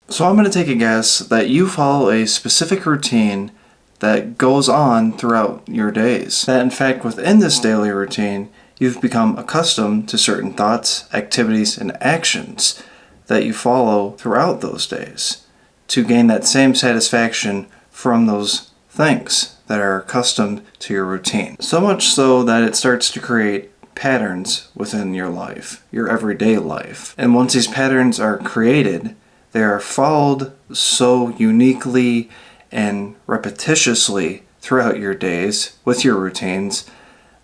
So I'm going to take a guess that you follow a specific routine that goes on throughout your days. That in fact within this daily routine, you've become accustomed to certain thoughts, activities, and actions that you follow throughout those days to gain that same satisfaction from those things that are accustomed to your routine. So much so that it starts to create patterns within your life, your everyday life. And once these patterns are created, they are followed so uniquely and repetitiously throughout your days with your routines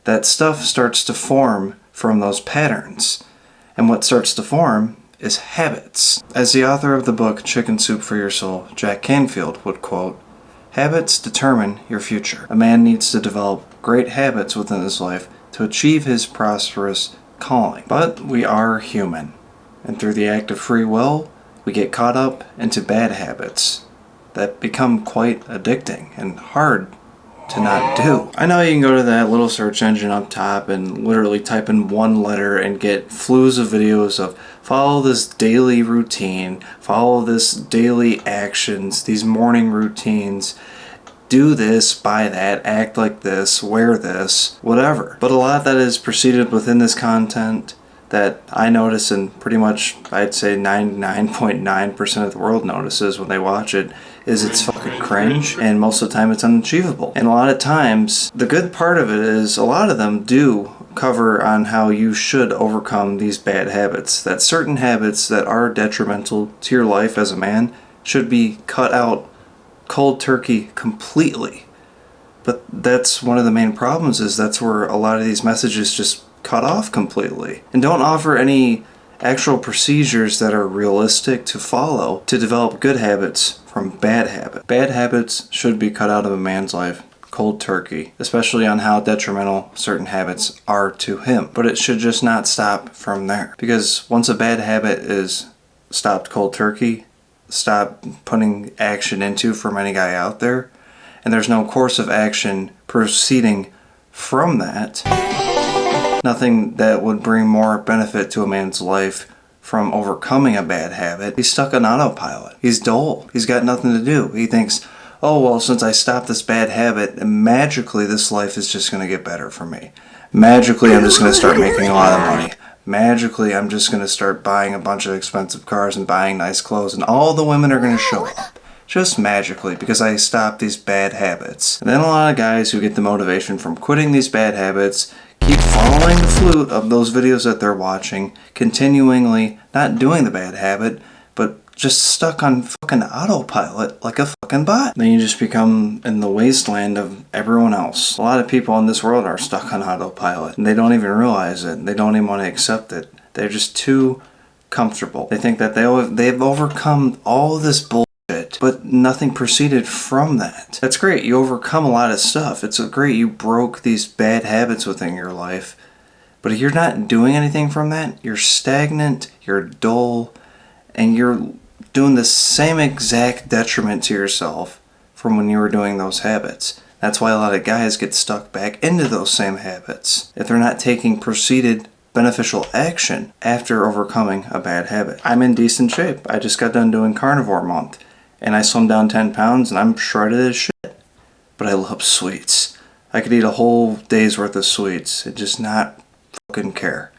that stuff starts to form from those patterns. And what starts to form is habits. As the author of the book Chicken Soup for Your Soul, Jack Canfield, would quote, "Habits determine your future. A man needs to develop great habits within his life to achieve his prosperous calling." But we are human, and through the act of free will, we get caught up into bad habits that become quite addicting and hard to not do. I know you can go to that little search engine up top and literally type in one letter and get flues of videos of follow this daily routine, follow this daily actions, these morning routines, do this, buy that, act like this, wear this, whatever. But a lot that is preceded within this content that I notice, and pretty much I'd say 99.9% of the world notices when they watch it, is it's fucking cringe, and most of the time it's unachievable. And a lot of times, the good part of it is a lot of them do cover on how you should overcome these bad habits, that certain habits that are detrimental to your life as a man should be cut out cold turkey completely. But that's one of the main problems, is that's where a lot of these messages just cut off completely and don't offer any actual procedures that are realistic to follow to develop good habits from bad habits. Bad habits should be cut out of a man's life cold turkey, especially on how detrimental certain habits are to him. But it should just not stop from there, because once a bad habit is stopped cold turkey, stop putting action into from any guy out there, and there's no course of action proceeding from that, nothing that would bring more benefit to a man's life from overcoming a bad habit, he's stuck on autopilot. He's dull. He's got nothing to do. He thinks, oh, well, since I stopped this bad habit, magically this life is just going to get better for me. Magically, I'm just going to start making a lot of money. Magically, I'm just going to start buying a bunch of expensive cars and buying nice clothes, and all the women are going to show up. Just magically, because I stopped these bad habits. And then a lot of guys who get the motivation from quitting these bad habits keep following the flute of those videos that they're watching, continually not doing the bad habit, but just stuck on fucking autopilot like a fucking bot. Then you just become in the wasteland of everyone else. A lot of people in this world are stuck on autopilot, and they don't even realize it. They don't even want to accept it. They're just too comfortable. They think that they've overcome all this bullshit, but nothing proceeded from that. That's great. You overcome a lot of stuff. It's great you broke these bad habits within your life. But if you're not doing anything from that, you're stagnant, you're dull, and you're doing the same exact detriment to yourself from when you were doing those habits. That's why a lot of guys get stuck back into those same habits if they're not taking proceeded beneficial action after overcoming a bad habit. I'm in decent shape. I just got done doing carnivore month, and I slimmed down 10 pounds, and I'm shredded as shit. But I love sweets. I could eat a whole day's worth of sweets and just not fucking care.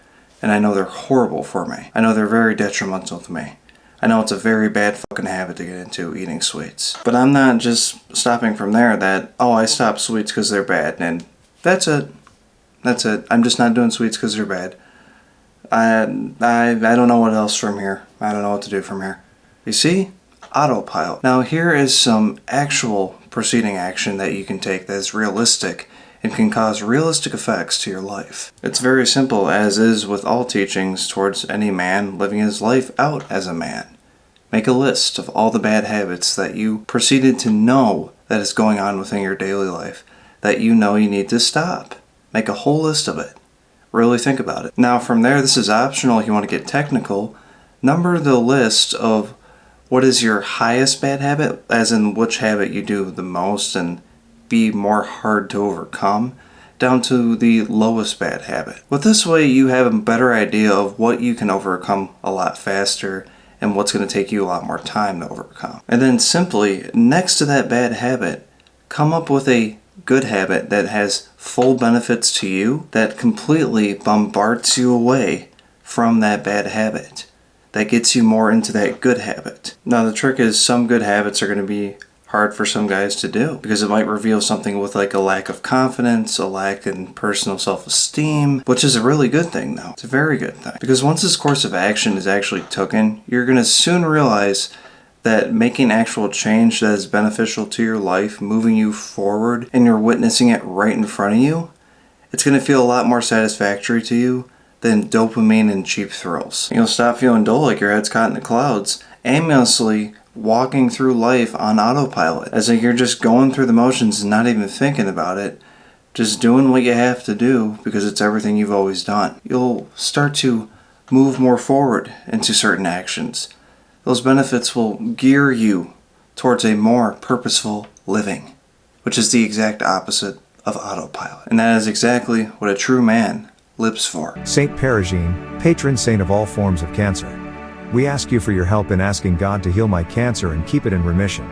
And I know they're horrible for me. I know they're very detrimental to me. I know it's a very bad fucking habit to get into, eating sweets. But I'm not just stopping from there that, oh, I stopped sweets because they're bad, and that's it. That's it. I'm just not doing sweets because they're bad. I don't know what else from here. I don't know what to do from here. You see? Autopilot. Now here is some actual proceeding action that you can take that is realistic and can cause realistic effects to your life. It's very simple, as is with all teachings towards any man living his life out as a man. Make a list of all the bad habits that you proceeded to know that is going on within your daily life that you know you need to stop. Make a whole list of it. Really think about it. Now from there, this is optional if you want to get technical. Number the list of what is your highest bad habit, as in which habit you do the most and be more hard to overcome, down to the lowest bad habit. With this way, you have a better idea of what you can overcome a lot faster and what's going to take you a lot more time to overcome. And then simply, next to that bad habit, come up with a good habit that has full benefits to you, that completely bombards you away from that bad habit, that gets you more into that good habit. Now the trick is, some good habits are going to be hard for some guys to do because it might reveal something with like a lack of confidence, a lack in personal self-esteem, which is a really good thing though. It's a very good thing, because once this course of action is actually taken, you're going to soon realize that making actual change that is beneficial to your life, moving you forward, and you're witnessing it right in front of you, it's going to feel a lot more satisfactory to you than dopamine and cheap thrills. You'll stop feeling dull like your head's caught in the clouds, aimlessly walking through life on autopilot, as if you're just going through the motions and not even thinking about it, just doing what you have to do because it's everything you've always done. You'll start to move more forward into certain actions. Those benefits will gear you towards a more purposeful living, which is the exact opposite of autopilot. And that is exactly what a true man lives for. Saint Perigene, patron saint of all forms of cancer. We ask you for your help in asking God to heal my cancer and keep it in remission.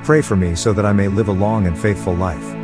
Pray for me so that I may live a long and faithful life.